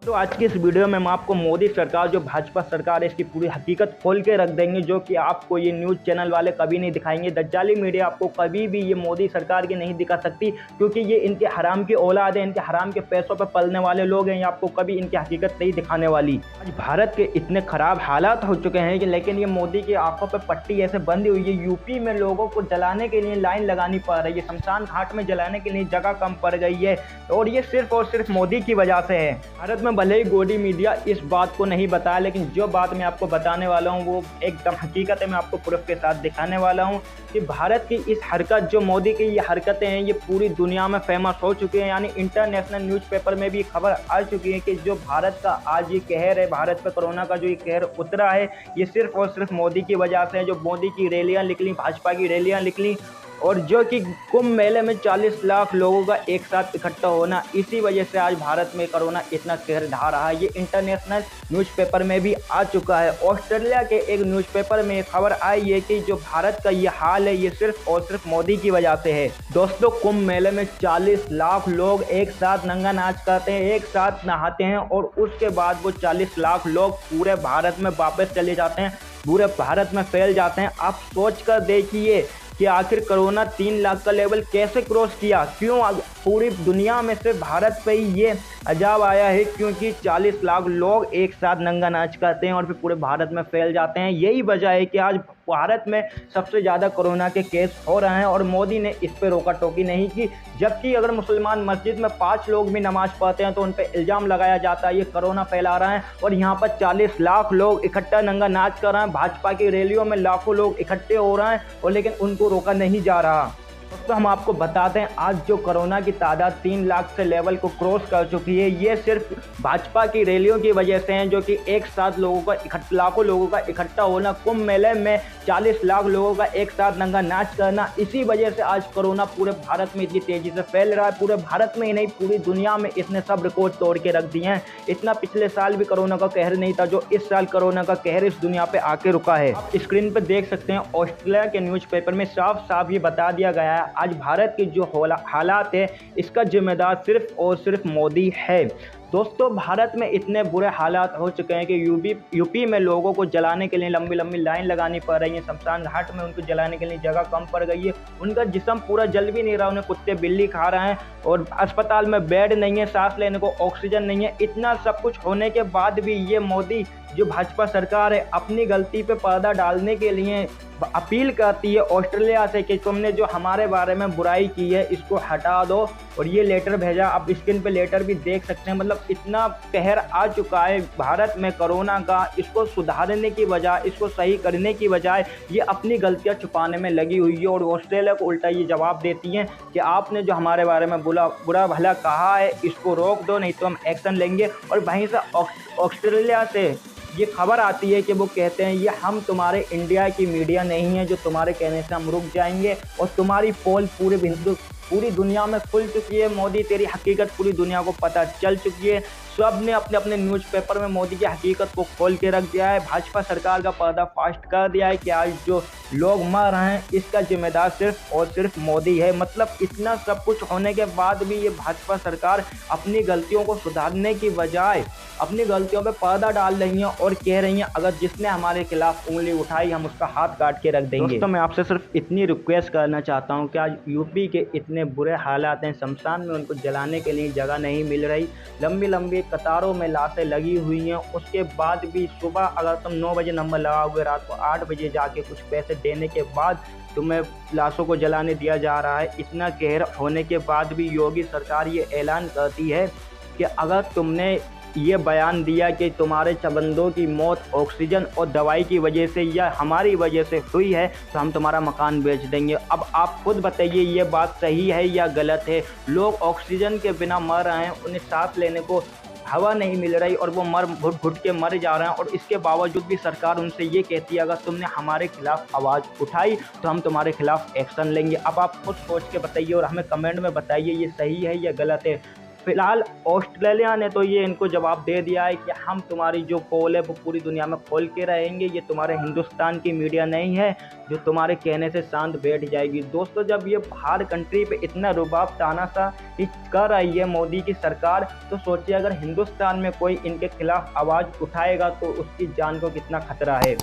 तो आज की इस वीडियो में हम आपको मोदी सरकार जो भाजपा सरकार है इसकी पूरी हकीकत खोल के रख देंगे, जो कि आपको ये न्यूज़ चैनल वाले कभी नहीं दिखाएंगे। दज्जाली मीडिया आपको कभी भी ये मोदी सरकार की नहीं दिखा सकती, क्योंकि ये इनके हराम की औलाद है, इनके हराम के पैसों पर पलने वाले लोग हैं। ये आपको कभी इनकी हकीकत नहीं दिखाने वाली। आज भारत के इतने खराब हालात हो चुके हैं कि लेकिन ये मोदी की आंखों पर पट्टी ऐसे बंधी हुई है। यूपी में लोगों को जलाने के लिए लाइन लगानी पड़ रही है, शमशान घाट में जलाने के लिए जगह कम पड़ गई है, और ये सिर्फ और सिर्फ मोदी की वजह से है। भारत में भले ही गोदी मीडिया इस बात को नहीं बताया, लेकिन जो बात मैं आपको बताने वाला हूँ वो एकदम हकीकत है। मैं आपको प्रूफ के साथ दिखाने वाला हूँ कि भारत की इस हरकत, जो मोदी की ये हरकतें हैं, ये पूरी दुनिया में फेमस हो चुकी है। यानी इंटरनेशनल न्यूज़पेपर में भी खबर आ चुकी है कि जो भारत का आज ये कहर है, भारत पर कोरोना का जो ये कहर उतरा है, ये सिर्फ और सिर्फ मोदी की वजह से है। जो मोदी की रैलियां निकली, भाजपा की रैलियां निकली, और जो कि कुंभ मेले में 40 लाख लोगों का एक साथ इकट्ठा होना, इसी वजह से आज भारत में कोरोना इतना कहर ढा रहा है। ये इंटरनेशनल न्यूज़पेपर में भी आ चुका है। ऑस्ट्रेलिया के एक न्यूज़पेपर में खबर आई है कि जो भारत का ये हाल है, ये सिर्फ और सिर्फ मोदी की वजह से है। दोस्तों, कुंभ मेले में 40 लाख लोग एक साथ नंगा नाच करते हैं, एक साथ नहाते हैं, और उसके बाद वो 40 लाख लोग पूरे भारत में वापस चले जाते हैं, पूरे भारत में फैल जाते हैं। आप सोच कर देखिए कि आखिर कोरोना 3 लाख का लेवल कैसे क्रॉस किया, क्यों पूरी दुनिया में से भारत पे ही ये अजाब आया है, क्योंकि 40 लाख लोग एक साथ नंगा नाच करते हैं और फिर पूरे भारत में फैल जाते हैं। यही वजह है कि आज भारत में सबसे ज़्यादा कोरोना के केस हो रहे हैं, और मोदी ने इस पर रोका टोकी नहीं की। जबकि अगर मुसलमान मस्जिद में 5 लोग भी नमाज पढ़ते हैं तो उन पर इल्ज़ाम लगाया जाता है ये कोरोना फैला रहा है, और यहाँ पर 40 लाख लोग इकट्ठा नंगा नाच कर रहे हैं। भाजपा की रैलियों में लाखों लोग इकट्ठे हो रहे हैं, और लेकिन उनको रोका नहीं जा रहा। दोस्तों, हम आपको बताते हैं आज जो कोरोना की तादाद 3 लाख से लेवल को क्रॉस कर चुकी है, ये सिर्फ भाजपा की रैलियों की वजह से हैं, जो कि एक साथ लाखों लोगों का इकट्ठा होना, कुंभ मेले में 40 लाख लोगों का एक साथ नंगा नाच करना, इसी वजह से आज कोरोना पूरे भारत में इतनी तेजी से फैल रहा है। पूरे भारत में ही नहीं, पूरी दुनिया में इसने सब रिकॉर्ड तोड़ के रख दिए हैं। इतना पिछले साल भी कोरोना का कहर नहीं था जो इस साल कोरोना का कहर इस दुनिया पे आके रुका है। आप स्क्रीन पर देख सकते हैं, ऑस्ट्रेलिया के न्यूज़पेपर में साफ साफ ये बता दिया गया है आज भारत की जो हालात है, इसका जिम्मेदार सिर्फ और सिर्फ मोदी है। दोस्तों, भारत में इतने बुरे हालात हो चुके हैं कि यूपी में लोगों को जलाने के लिए लंबी लंबी लाइन लगानी पड़ रही है। शमशान घाट में उनको जलाने के लिए जगह कम पड़ गई है, उनका जिस्म पूरा जल भी नहीं रहा, उन्हें कुत्ते बिल्ली खा रहे हैं, और अस्पताल में बेड नहीं है, सांस लेने को ऑक्सीजन नहीं है। इतना सब कुछ होने के बाद भी ये मोदी, जो भाजपा सरकार है, अपनी गलती पे पर्दा डालने के लिए अपील करती है ऑस्ट्रेलिया से कि तुमने जो हमारे बारे में बुराई की है इसको हटा दो, और ये लेटर भेजा। आप स्क्रीन पे लेटर भी देख सकते हैं। मतलब इतना कहर आ चुका है भारत में कोरोना का, इसको सुधारने की बजाय, इसको सही करने की बजाय ये अपनी गलतियां छुपाने में लगी हुई है, और ऑस्ट्रेलिया को उल्टा ये जवाब देती हैं कि आपने जो हमारे बारे में बुरा भला कहा है इसको रोक दो, नहीं तो हम एक्शन लेंगे। और वहीं से ऑस्ट्रेलिया से ये खबर आती है कि वो कहते हैं ये हम तुम्हारे इंडिया की मीडिया नहीं है जो तुम्हारे कहने से हम रुक जाएंगे, और तुम्हारी पोल पूरी दुनिया में खुल चुकी है। मोदी, तेरी हकीकत पूरी दुनिया को पता चल चुकी है। सब ने अपने अपने न्यूज़पेपर में मोदी की हकीकत को खोल के रख दिया है। भाजपा सरकार का पर्दाफाश कर दिया है कि आज जो लोग मर रहे हैं इसका जिम्मेदार सिर्फ और सिर्फ मोदी है। मतलब इतना सब कुछ होने के बाद भी ये भाजपा सरकार अपनी गलतियों को सुधारने की बजाय अपनी गलतियों पे पर्दा डाल रही हैं, और कह रही हैं अगर जिसने हमारे खिलाफ उंगली उठाई हम उसका हाथ काट के रख देंगे। दोस्तों, मैं आपसे सिर्फ इतनी रिक्वेस्ट करना चाहता हूं कि आज यूपी के इतने बुरे हालात हैं, शमशान में उनको जलाने के लिए जगह नहीं मिल रही, लंबी लंबी कतारों में लाशें लगी हुई हैं। उसके बाद भी सुबह अगर तुम 9 बजे नंबर लगाओगे, रात को 8 बजे जाके कुछ पैसे देने के बाद तुम्हें लाशों को जलाने दिया जा रहा है। इतना कहर होने के बाद भी योगी सरकार ये ऐलान करती है कि अगर तुमने ये बयान दिया कि तुम्हारे चबंदों की मौत ऑक्सीजन और दवाई की वजह से या हमारी वजह से हुई है तो हम तुम्हारा मकान बेच देंगे। अब आप खुद बताइए ये बात सही है या गलत है? लोग ऑक्सीजन के बिना मर रहे हैं, उन्हें सांस लेने को हवा नहीं मिल रही, और वो घुट घुट के मर जा रहे हैं, और इसके बावजूद भी सरकार उनसे ये कहती है अगर तुमने हमारे खिलाफ आवाज़ उठाई तो हम तुम्हारे खिलाफ एक्शन लेंगे। अब आप खुद सोच के बताइए और हमें कमेंट में बताइए ये सही है या गलत है। फिलहाल ऑस्ट्रेलिया ने तो ये इनको जवाब दे दिया है कि हम तुम्हारी जो पोल है वो पूरी दुनिया में खोल के रहेंगे, ये तुम्हारे हिंदुस्तान की मीडिया नहीं है जो तुम्हारे कहने से शांत बैठ जाएगी। दोस्तों, जब ये बाहर कंट्री पे इतना रुबाब तानाशाही कर रही है मोदी की सरकार, तो सोचिए अगर हिंदुस्तान में कोई इनके खिलाफ आवाज़ उठाएगा तो उसकी जान को कितना खतरा है।